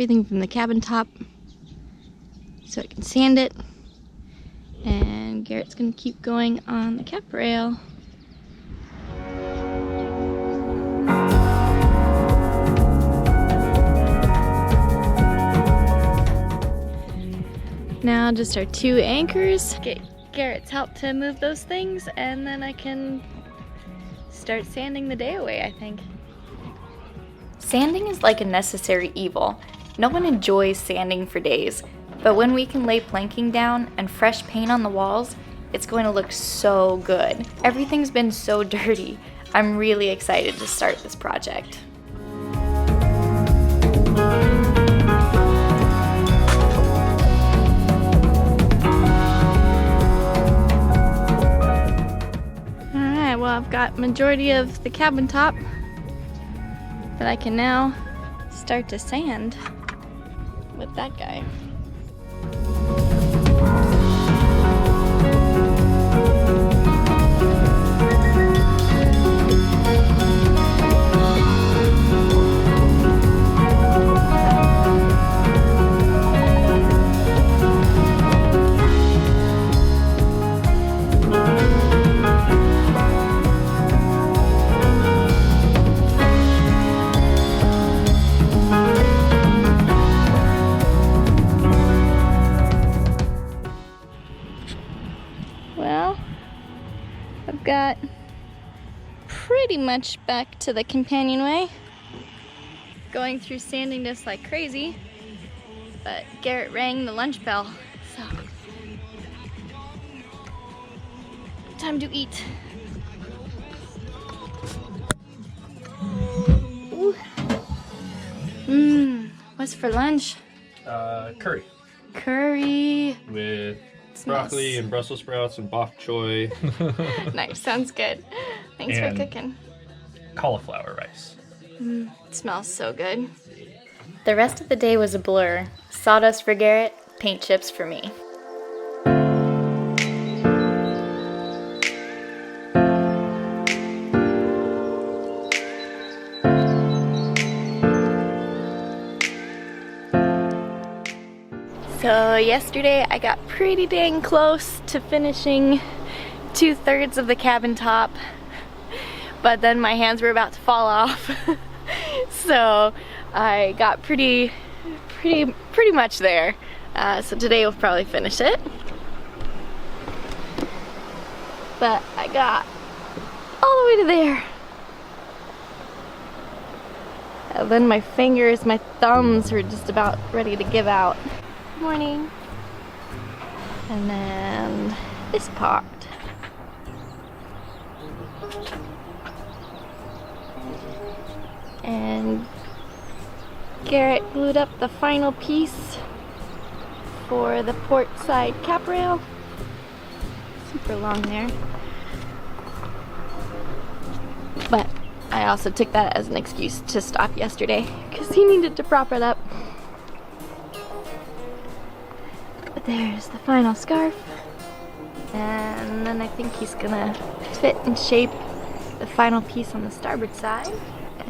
everything from the cabin top so I can sand it. And Garrett's gonna keep going on the cap rail. Now just our 2 anchors. Get Garrett's help to move those things, and then I can start sanding the day away, I think. Sanding is like a necessary evil. No one enjoys sanding for days, but when we can lay planking down and fresh paint on the walls, it's going to look so good. Everything's been so dirty. I'm really excited to start this project. Alright, well, I've got majority of the cabin top that I can now start to sand with that guy. Got pretty much back to the Companionway. Going through sanding just like crazy, but Garrett rang the lunch bell, so time to eat. Ooh. What's for lunch? Curry. Curry. With broccoli and Brussels sprouts and bok choy. Nice, sounds good. Thanks for cooking. Cauliflower rice. It smells so good. The rest of the day was a blur. Sawdust for Garrett, paint chips for me. So yesterday I got pretty dang close to finishing 2/3 of the cabin top, but then my hands were about to fall off. So I got pretty much there. So today we'll probably finish it. But I got all the way to there. And then my fingers, my thumbs were just about ready to give out. Morning. And then this part. And Garrett glued up the final piece for the port side cap rail. Super long there. But I also took that as an excuse to stop yesterday because he needed to prop it up. But there's the final scarf. And then I think he's gonna fit and shape the final piece on the starboard side.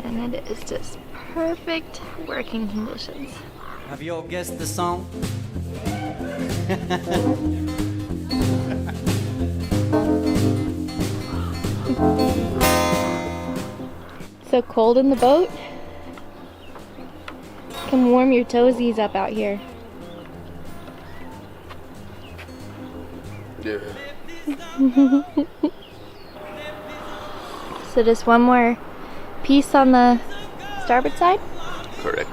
And it is just perfect working conditions. Have you all guessed the song? So cold in the boat. Come warm your toesies up out here. Yeah. So just one more piece on the starboard side? Correct.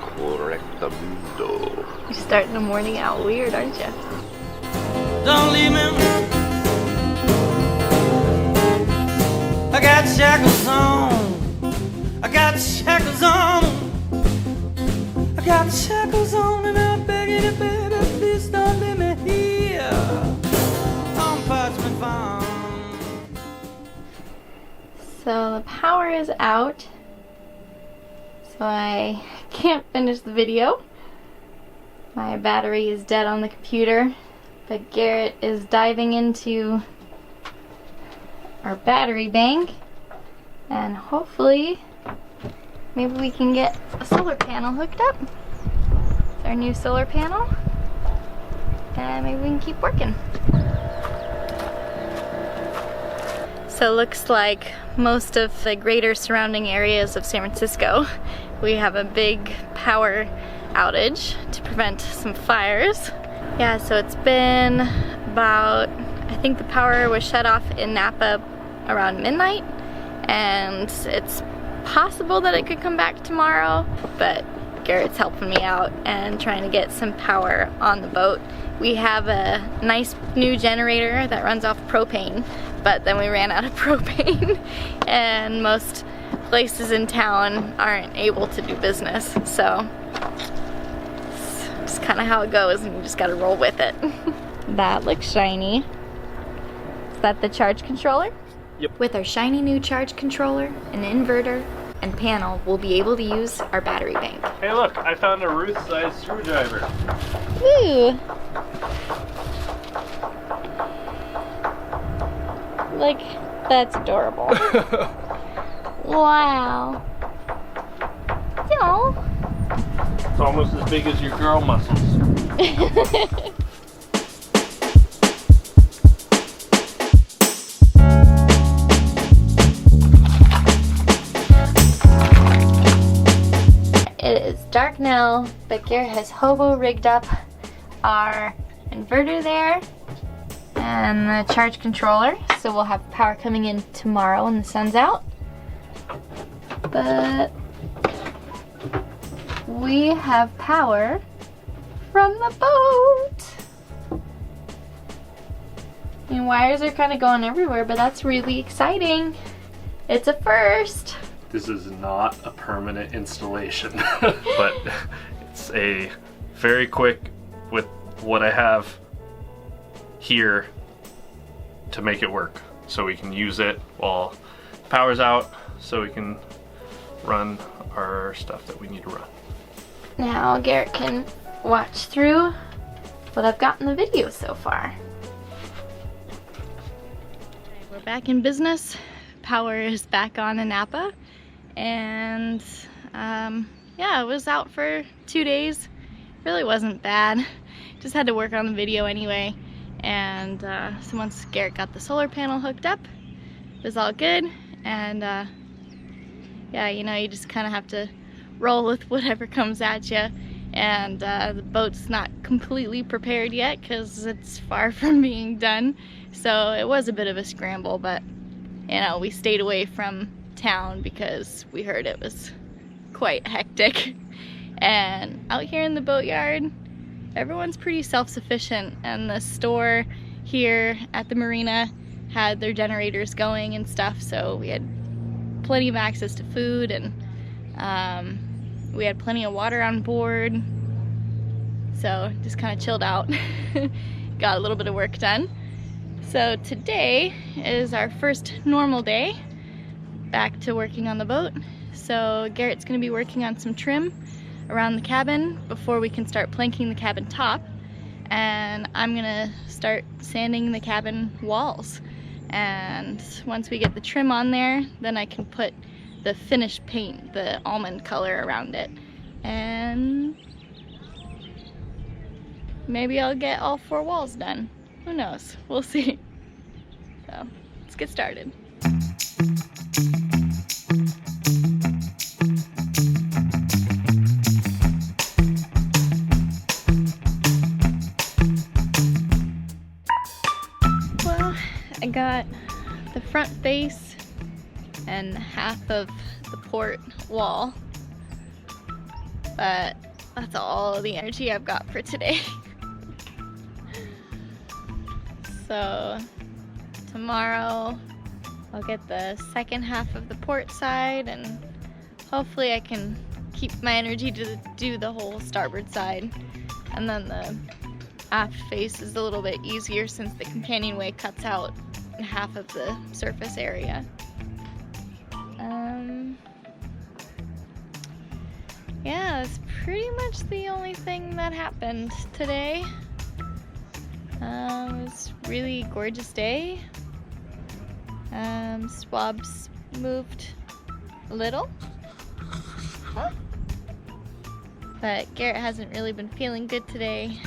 Correctamundo. You're starting the morning out weird, aren't you? Don't leave me. I got shackles on. I got shackles on. I got shackles on, and I'm begging you, baby, please don't leave me here on Parchment Farm. So the power is out, so I can't finish the video. My battery is dead on the computer, but Garrett is diving into our battery bank, and hopefully maybe we can get a solar panel hooked up. It's our new solar panel. And maybe we can keep working. So it looks like most of the greater surrounding areas of San Francisco, we have a big power outage to prevent some fires. Yeah, so it's been about, I think the power was shut off in Napa around midnight, and it's possible that it could come back tomorrow, but Garrett's helping me out and trying to get some power on the boat. We have a nice new generator that runs off propane, but then we ran out of propane and most places in town aren't able to do business, so it's just kind of how it goes, and you just gotta roll with it. That looks shiny. Is that the charge controller? Yep. With our shiny new charge controller, an inverter, and panel, we'll be able to use our battery bank. Hey look, I found a Ruth-sized screwdriver. Woo! Look, that's adorable. Wow. Oh. It's almost as big as your girl muscles. It is dark now, but Garrett has hobo rigged up our inverter there and the charge controller, so we'll have power coming in tomorrow when the sun's out. But we have power from the boat. And wires are kind of going everywhere, but that's really exciting. It's a first. This is not a permanent installation, but it's a very quick with what I have here to make it work, so we can use it while power's out, so we can run our stuff that we need to run. Now Garrett can watch through what I've got in the video so far. We're back in business. Power is back on in Napa, and yeah, it was out for 2 days. Really wasn't bad. Just had to work on the video anyway, and so once Garrett got the solar panel hooked up, it was all good. And yeah, you know, you just kind of have to roll with whatever comes at you. And the boat's not completely prepared yet because it's far from being done, so it was a bit of a scramble, but you know, we stayed away from town because we heard it was quite hectic. And out here in the boatyard, everyone's pretty self-sufficient, and the store here at the marina had their generators going and stuff, so we had plenty of access to food, and we had plenty of water on board, so just kind of chilled out. Got a little bit of work done. So today is our first normal day back to working on the boat. So Garrett's going to be working on some trim around the cabin before we can start planking the cabin top, and I'm going to start sanding the cabin walls. And once we get the trim on there, then I can put the finished paint, the almond color, around it, and maybe I'll get all 4 walls done. Who knows? We'll see. So let's get started. Well, I got the front face and half of the port wall, but that's all the energy I've got for today. So tomorrow I'll get the second half of the port side, and hopefully I can keep my energy to do the whole starboard side. And then the aft face is a little bit easier since the companionway cuts out half of the surface area. Yeah, that's pretty much the only thing that happened today. It was a really gorgeous day. Swabs moved a little. But Garrett hasn't really been feeling good today,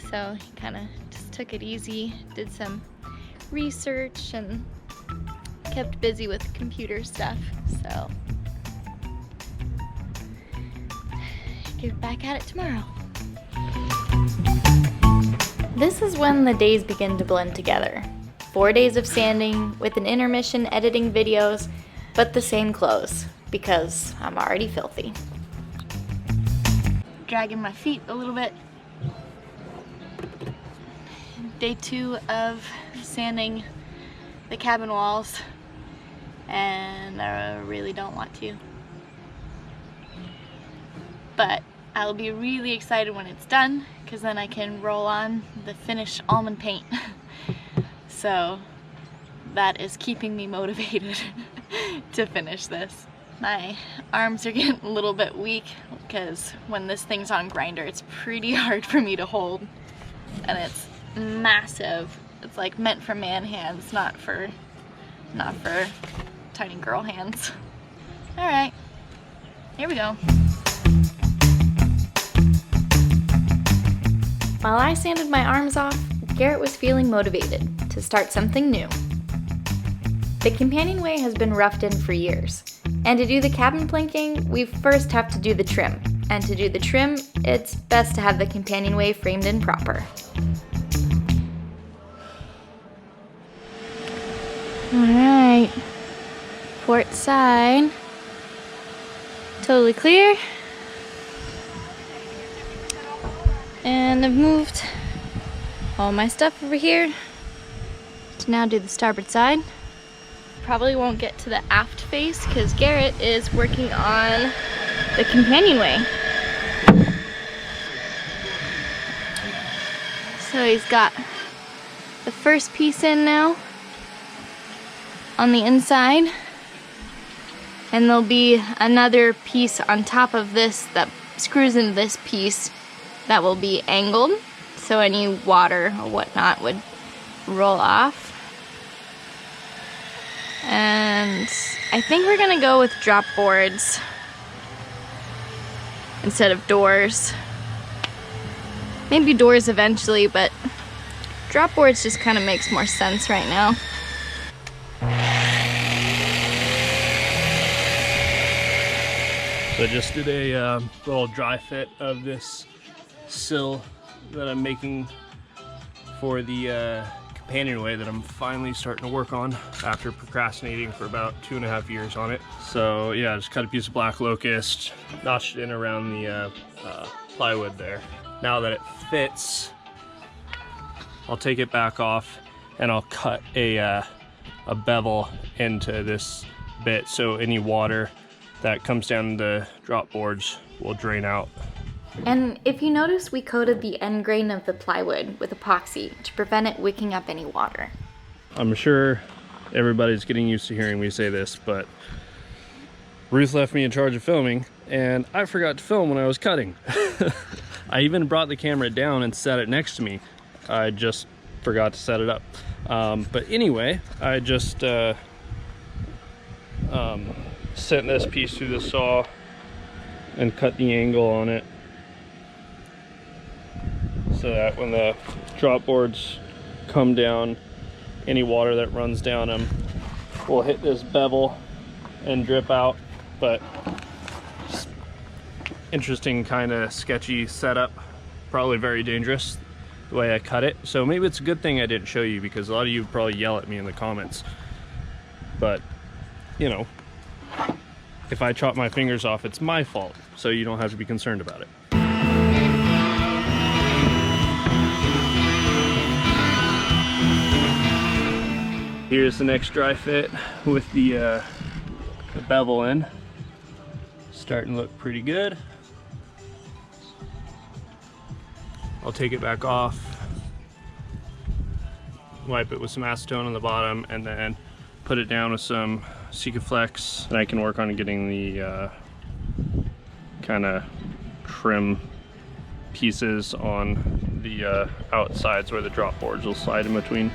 so he kind of just took it easy, did some research and kept busy with computer stuff, so get back at it tomorrow. This is when the days begin to blend together. 4 days of sanding with an intermission editing videos, but the same clothes because I'm already filthy. Dragging my feet a little bit. Day 2 of sanding the cabin walls, and I really don't want to. But I'll be really excited when it's done, because then I can roll on the finished almond paint. So that is keeping me motivated to finish this. My arms are getting a little bit weak because when this thing's on grinder, it's pretty hard for me to hold, and it's massive. It's like meant for man hands, not for tiny girl hands. All right, here we go. While I sanded my arms off, Garrett was feeling motivated to start something new. The Companionway has been roughed in for years, and to do the cabin planking, we first have to do the trim. And to do the trim, it's best to have the Companionway framed in proper. Alright, port side, totally clear. And I've moved all my stuff over here to now do the starboard side. Probably won't get to the aft face because Garrett is working on the Companionway. So he's got the first piece in now on the inside, and there'll be another piece on top of this that screws into this piece that will be angled, so any water or whatnot would roll off. And I think we're gonna go with drop boards instead of doors. Maybe doors eventually, but drop boards just kind of makes more sense right now. So I just did a little dry fit of this sill that I'm making for the Companionway that I'm finally starting to work on after procrastinating for about 2.5 years on it. So yeah, just cut a piece of black locust, notched it in around the plywood there. Now that it fits, I'll take it back off and I'll cut a bevel into this bit so any water that comes down the drop boards will drain out. And if you notice, we coated the end grain of the plywood with epoxy to prevent it wicking up any water. I'm sure everybody's getting used to hearing me say this, but Ruth left me in charge of filming and I forgot to film when I was cutting. I even brought the camera down and set it next to me. I just forgot to set it up. But anyway, I just sent this piece through the saw and cut the angle on it so that when the drop boards come down, any water that runs down them will hit this bevel and drip out. But just interesting, kind of sketchy setup, probably very dangerous the way I cut it. So maybe it's a good thing I didn't show you, because a lot of you probably yell at me in the comments. But you know, if I chop my fingers off, it's my fault, so you don't have to be concerned about it. Here's the next dry fit with the bevel in. Starting to look pretty good. I'll take it back off, wipe it with some acetone on the bottom, and then put it down with some Sikaflex, and I can work on getting the kind of trim pieces on the outsides where the drop boards will slide in between.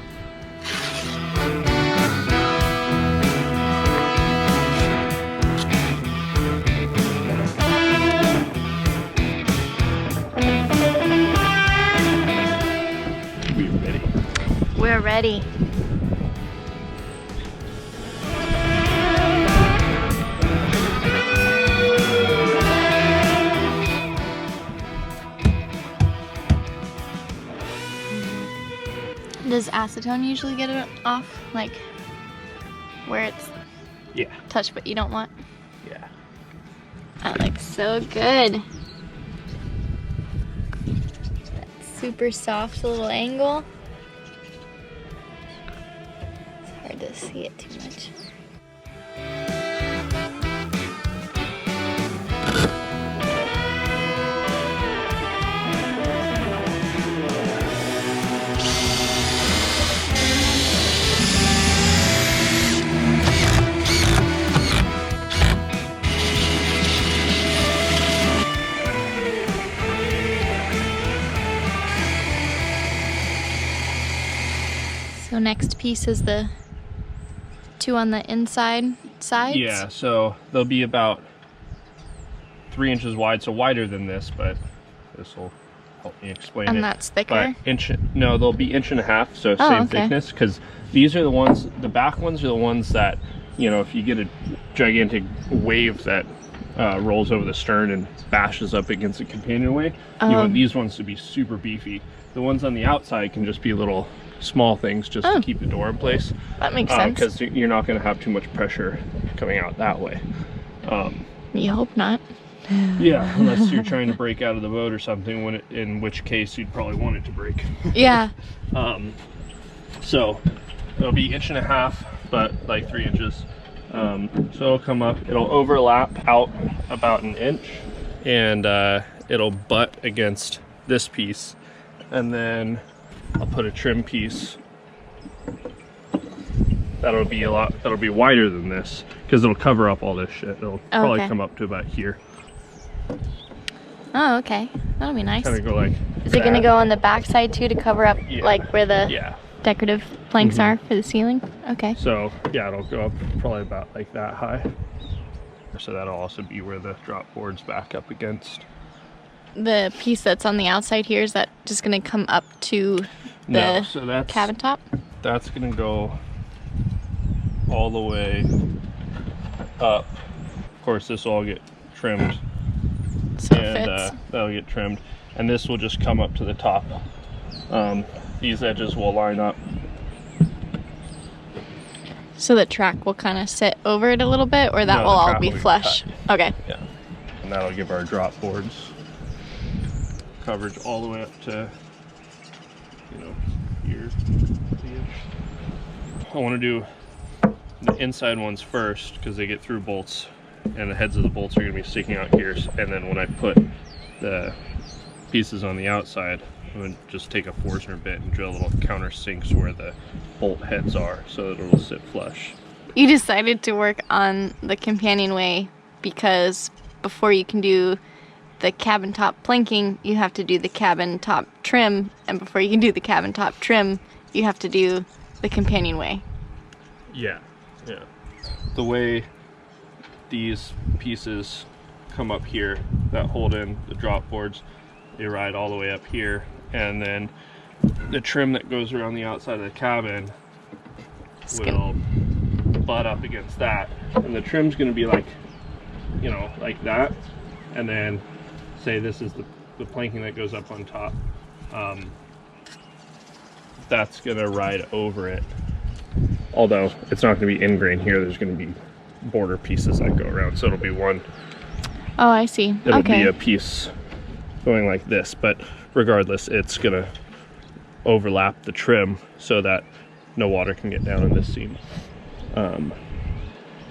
We're ready. Does acetone usually get it off? Like where it's Yeah. touched but you don't want? Yeah. That looks so good. Super soft little angle. It's hard to see it too much. So next piece is the two on the inside sides? Yeah, so they'll be about 3 inches wide, so wider than this, but this will help me explain it. And that's thicker? But no, they'll be 1.5 inches, so Oh, same okay. thickness, because these are the ones, the back ones are the ones that, you know, if you get a gigantic wave that rolls over the stern and bashes up against the companionway, you want these ones to be super beefy. The ones on the outside can just be little small things just to keep the door in place. That makes sense. Because you're not going to have too much pressure coming out that way. You hope not. Yeah, unless you're trying to break out of the boat or something, in which case you'd probably want it to break. Yeah. So it'll be 1.5 inches, but like 3 inches. So it'll come up, it'll overlap out about 1 inch, and it'll butt against this piece, and then I'll put a trim piece that'll be wider than this, because it'll cover up all this shit. It'll probably come up to about here. Oh, okay. That'll be nice. Kind of go like Is it gonna go on the back side too to cover up like where the decorative planks are for the ceiling? Okay. So yeah, it'll go up probably about like that high. So that'll also be where the drop board's back up against. The piece that's on the outside here, is that just gonna come up to the cabin top? That's gonna go all the way up. Of course, this will all get trimmed, So and it fits. that'll get trimmed, and this will just come up to the top. These edges will line up. So the track will kind of sit over it a little bit, or that No, will the all track be will be flush? Okay. Yeah, and that'll give our drop boards coverage all the way up to, you know, here. I want to do the inside ones first because they get through bolts, and the heads of the bolts are going to be sticking out here. And then when I put the pieces on the outside, I'm going to just take a Forstner bit and drill little countersinks where the bolt heads are, so that it'll sit flush. You decided to work on the Companionway because before you can do the cabin top planking, you have to do the cabin top trim, and before you can do the cabin top trim, you have to do the Companionway. Yeah. The way these pieces come up here that hold in the drop boards, they ride all the way up here, and then the trim that goes around the outside of the cabin will butt up against that, and the trim's going to be like, you know, like that, and then say this is the planking that goes up on top. That's going to ride over it, although it's not going to be ingrain here. There's going to be border pieces that go around, so it'll be one. Oh, I see. It'll Okay. be a piece going like this, but regardless, it's going to overlap the trim so that no water can get down in this seam.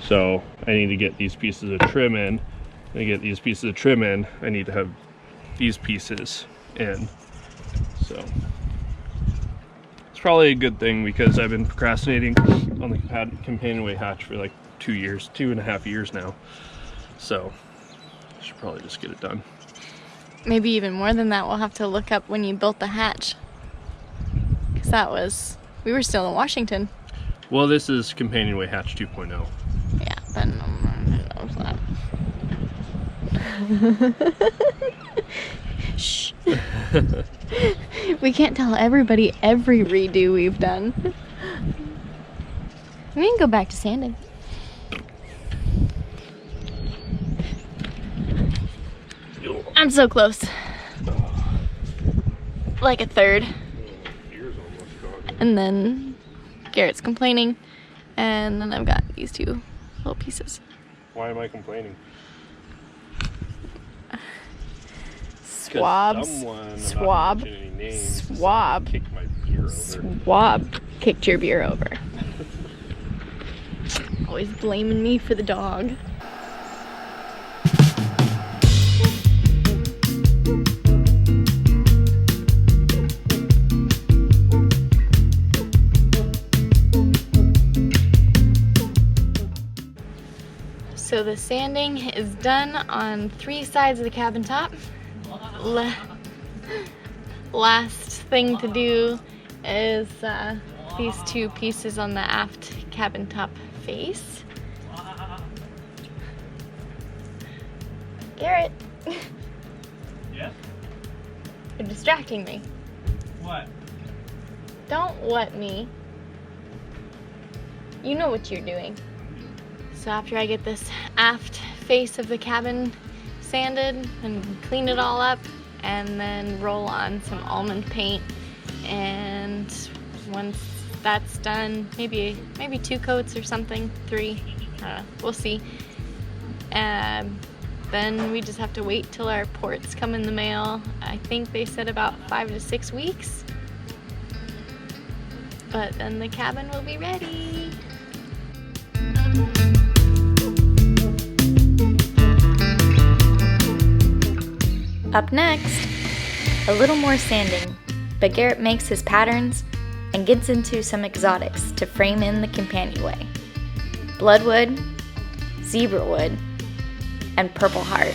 So I need to get these pieces of trim in. To get these pieces of trim in, I need to have these pieces in. So it's probably a good thing, because I've been procrastinating on the Companionway hatch for like 2.5 years now. So I should probably just get it done. Maybe even more than that. We'll have to look up when you built the hatch, because we were still in Washington. Well, this is Companionway hatch 2.0. Yeah, then who knows that. Shh. We can't tell everybody every redo we've done. We can go back to sanding. I'm so close. Like a third. And then Garrett's complaining. And then I've got these two little pieces. Why am I complaining? Swab kicked your beer over. Always blaming me for the dog. So the sanding is done on 3 sides of the cabin top. Last thing to do is these 2 pieces on the aft cabin top face. Garrett. Yeah? You're distracting me. What? Don't what me. You know what you're doing. So after I get this aft face of the cabin sanded and clean it all up, and then roll on some almond paint, and once that's done, maybe 2 coats or something, 3, I don't know, we'll see. Then we just have to wait till our ports come in the mail. I think they said about 5 to 6 weeks, but then the cabin will be ready. Up next, a little more sanding, but Garrett makes his patterns and gets into some exotics to frame in the Companionway. Bloodwood, zebrawood, and purple heart.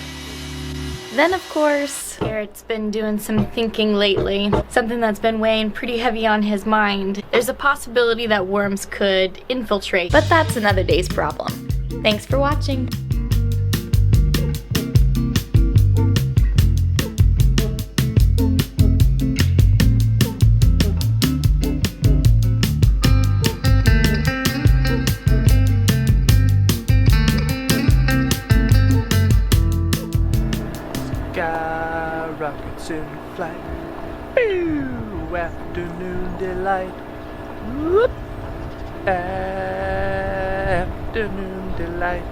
Then of course, Garrett's been doing some thinking lately, something that's been weighing pretty heavy on his mind. There's a possibility that worms could infiltrate, but that's another day's problem. Thanks for watching. Rockets in flight. Boo! Afternoon delight. Whoop! Afternoon delight.